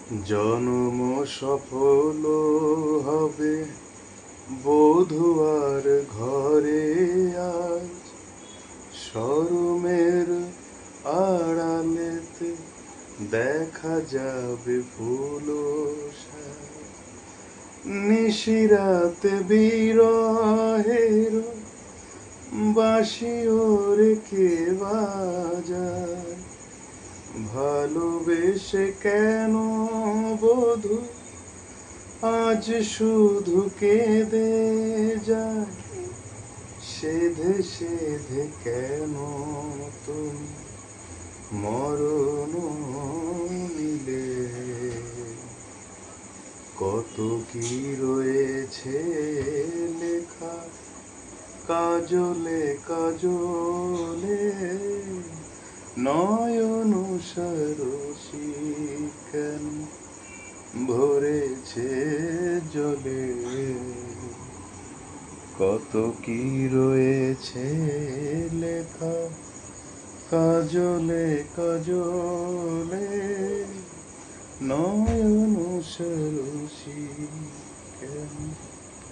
জনম সফল হবে বধুয়ার ঘরে আজ শরমের আড়ালেতে দেখা যাবে ফুল নিশিরাতে বিরহের বাঁশি ওরে কে বাজায় ভালোবেসে কেন বধূ আজ শুধু কেঁদে যায় সেধে সেধে কেন তুমি মরণ নিলে কত কি রয়েছে লেখা কাজলে কাজলে নয়ন সরসী কেন ভরেছে জলে কত কি রয়েছে লেখা কাজলে কাজলে নয়ন সরসী কেন